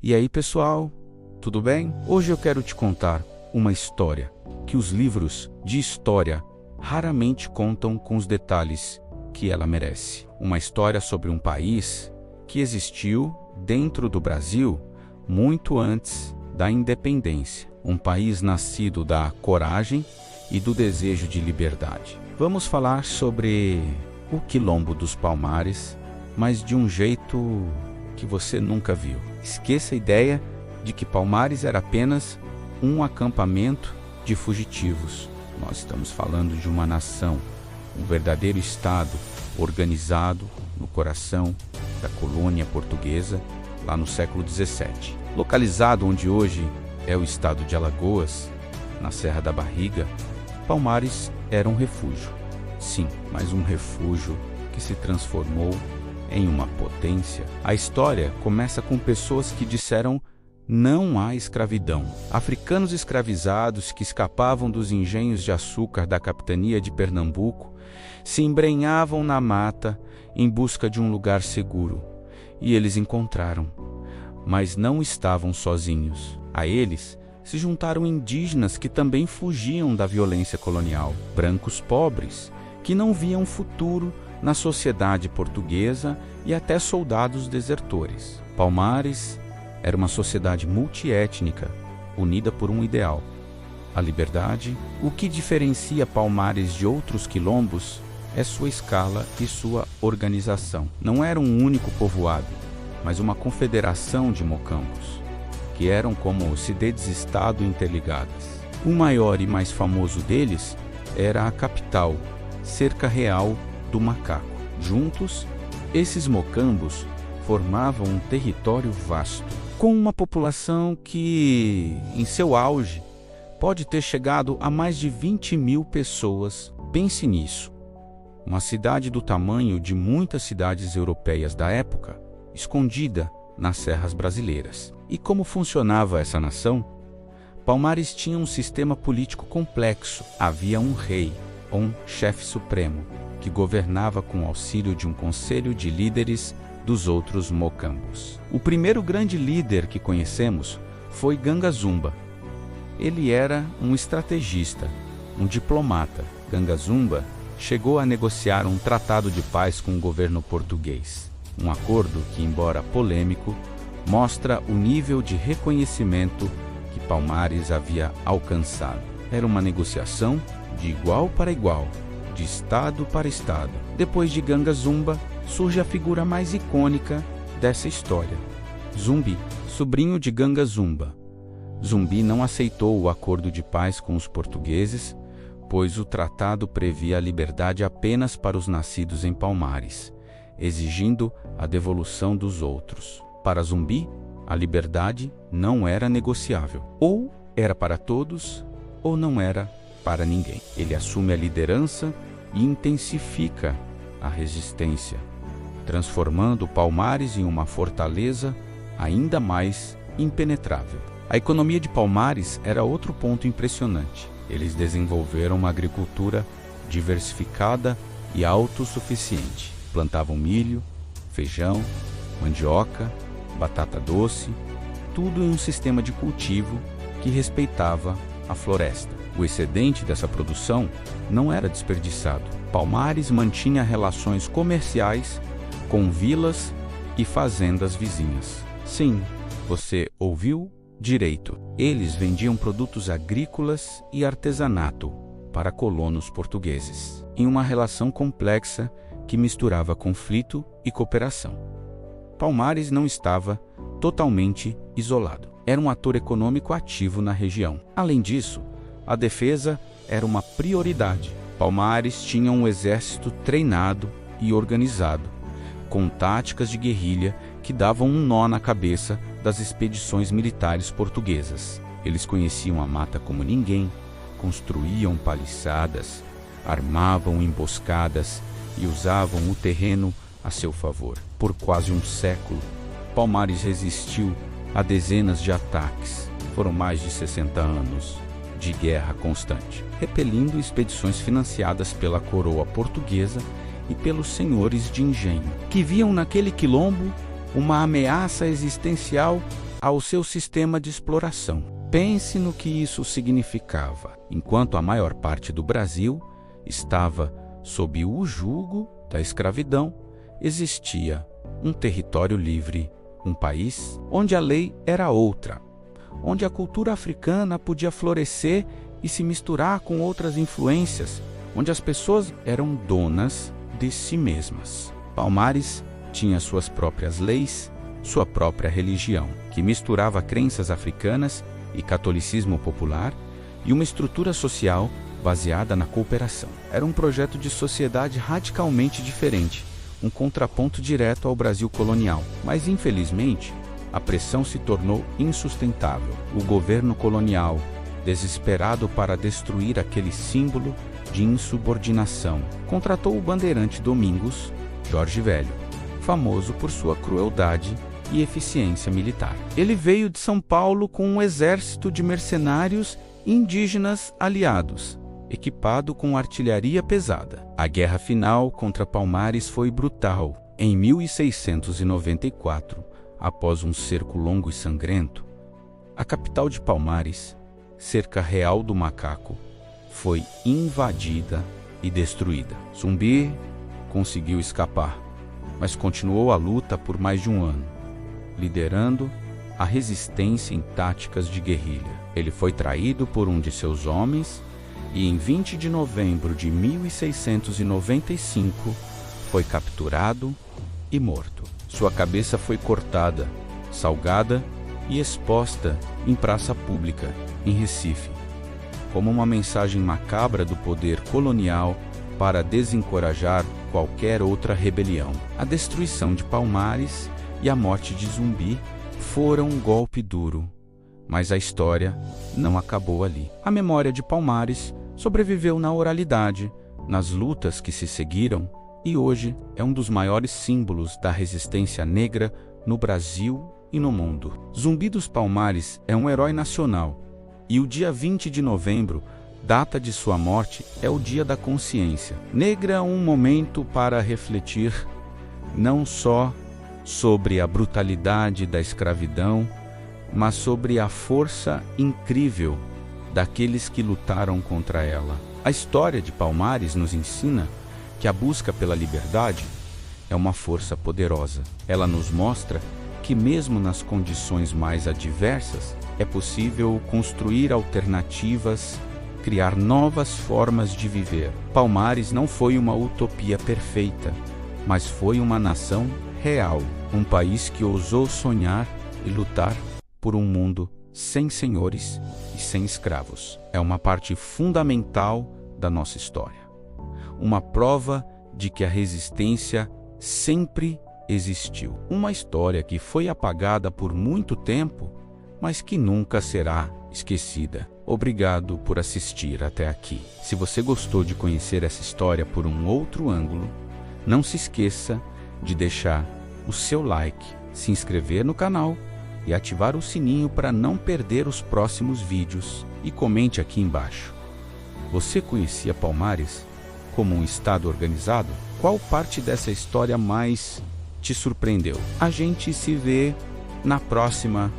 E aí, pessoal, tudo bem? Hoje eu quero te contar uma história que os livros de história raramente contam com os detalhes que ela merece. Uma história sobre um país que existiu dentro do Brasil muito antes da independência. Um país nascido da coragem e do desejo de liberdade. Vamos falar sobre o Quilombo dos Palmares, mas de um jeito que você nunca viu. Esqueça a ideia de que Palmares era apenas um acampamento de fugitivos. Nós estamos falando de uma nação, um verdadeiro estado organizado no coração da colônia portuguesa, lá no século XVII. Localizado onde hoje é o estado de Alagoas, na Serra da Barriga, Palmares era um refúgio. Sim, mas um refúgio que se transformou em uma potência. A história começa com pessoas que disseram não à escravidão. Africanos escravizados que escapavam dos engenhos de açúcar da capitania de Pernambuco se embrenhavam na mata em busca de um lugar seguro. E eles encontraram, mas não estavam sozinhos. A eles se juntaram indígenas que também fugiam da violência colonial, brancos pobres, que não viam futuro na sociedade portuguesa e até soldados desertores. Palmares era uma sociedade multiétnica, unida por um ideal: a liberdade. O que diferencia Palmares de outros quilombos é sua escala e sua organização. Não era um único povoado, mas uma confederação de mocambos, que eram como cidades-estado interligadas. O maior e mais famoso deles era a capital, Cerca Real do Macaco. Juntos, esses mocambos formavam um território vasto, com uma população que, em seu auge, pode ter chegado a mais de 20 mil pessoas. Pense nisso. Uma cidade do tamanho de muitas cidades europeias da época, escondida nas serras brasileiras. E como funcionava essa nação? Palmares tinha um sistema político complexo. Havia um rei, ou um chefe supremo, que governava com o auxílio de um conselho de líderes dos outros mocambos. O primeiro grande líder que conhecemos foi Ganga Zumba. Ele era um estrategista, um diplomata. Ganga Zumba chegou a negociar um tratado de paz com o governo português. Um acordo que, embora polêmico, mostra o nível de reconhecimento que Palmares havia alcançado. Era uma negociação de igual para igual, de estado para estado. Depois de Ganga Zumba, surge a figura mais icônica dessa história: Zumbi, sobrinho de Ganga Zumba. Zumbi não aceitou o acordo de paz com os portugueses, pois o tratado previa a liberdade apenas para os nascidos em Palmares, exigindo a devolução dos outros. Para Zumbi, a liberdade não era negociável. Ou era para todos, ou não era para ninguém. Ele assume a liderança e intensifica a resistência, transformando Palmares em uma fortaleza ainda mais impenetrável. A economia de Palmares era outro ponto impressionante. Eles desenvolveram uma agricultura diversificada e autossuficiente. Plantavam milho, feijão, mandioca, batata doce, tudo em um sistema de cultivo que respeitava a floresta. O excedente dessa produção não era desperdiçado. Palmares mantinha relações comerciais com vilas e fazendas vizinhas. Sim, você ouviu direito. Eles vendiam produtos agrícolas e artesanato para colonos portugueses, em uma relação complexa que misturava conflito e cooperação. Palmares não estava totalmente isolado. Era um ator econômico ativo na região. Além disso, a defesa era uma prioridade. Palmares tinha um exército treinado e organizado, com táticas de guerrilha que davam um nó na cabeça das expedições militares portuguesas. Eles conheciam a mata como ninguém, construíam paliçadas, armavam emboscadas e usavam o terreno a seu favor. Por quase um século, Palmares resistiu a dezenas de ataques. Foram mais de 60 anos de guerra constante, repelindo expedições financiadas pela coroa portuguesa e pelos senhores de engenho, que viam naquele quilombo uma ameaça existencial ao seu sistema de exploração. Pense no que isso significava. Enquanto a maior parte do Brasil estava sob o jugo da escravidão, existia um território livre, um país onde a lei era outra, onde a cultura africana podia florescer e se misturar com outras influências, onde as pessoas eram donas de si mesmas. Palmares tinha suas próprias leis, sua própria religião, que misturava crenças africanas e catolicismo popular e uma estrutura social baseada na cooperação. Era um projeto de sociedade radicalmente diferente, um contraponto direto ao Brasil colonial. Mas, infelizmente, a pressão se tornou insustentável. O governo colonial, desesperado para destruir aquele símbolo de insubordinação, contratou o bandeirante Domingos Jorge Velho, famoso por sua crueldade e eficiência militar. Ele veio de São Paulo com um exército de mercenários indígenas aliados, equipado com artilharia pesada. A guerra final contra Palmares foi brutal. Em 1694, após um cerco longo e sangrento, a capital de Palmares, Cerca Real do Macaco, foi invadida e destruída. Zumbi conseguiu escapar, mas continuou a luta por mais de um ano, liderando a resistência em táticas de guerrilha. Ele foi traído por um de seus homens e, em 20 de novembro de 1695, foi capturado e morto. Sua cabeça foi cortada, salgada e exposta em praça pública, em Recife, como uma mensagem macabra do poder colonial para desencorajar qualquer outra rebelião. A destruição de Palmares e a morte de Zumbi foram um golpe duro, mas a história não acabou ali. A memória de Palmares sobreviveu na oralidade, nas lutas que se seguiram, e hoje é um dos maiores símbolos da resistência negra no Brasil e no mundo. Zumbi dos Palmares é um herói nacional, e o dia 20 de novembro, data de sua morte, é o Dia da Consciência Negra, um momento para refletir não só sobre a brutalidade da escravidão, mas sobre a força incrível daqueles que lutaram contra ela. A história de Palmares nos ensina que a busca pela liberdade é uma força poderosa. Ela nos mostra que mesmo nas condições mais adversas, é possível construir alternativas, criar novas formas de viver. Palmares não foi uma utopia perfeita, mas foi uma nação real, um país que ousou sonhar e lutar por um mundo sem senhores e sem escravos. É uma parte fundamental da nossa história. Uma prova de que a resistência sempre existiu. Uma história que foi apagada por muito tempo, mas que nunca será esquecida. Obrigado por assistir até aqui. Se você gostou de conhecer essa história por um outro ângulo, não se esqueça de deixar o seu like, se inscrever no canal e ativar o sininho para não perder os próximos vídeos. E comente aqui embaixo. Você conhecia Palmares como um estado organizado? Qual parte dessa história mais te surpreendeu? A gente se vê na próxima.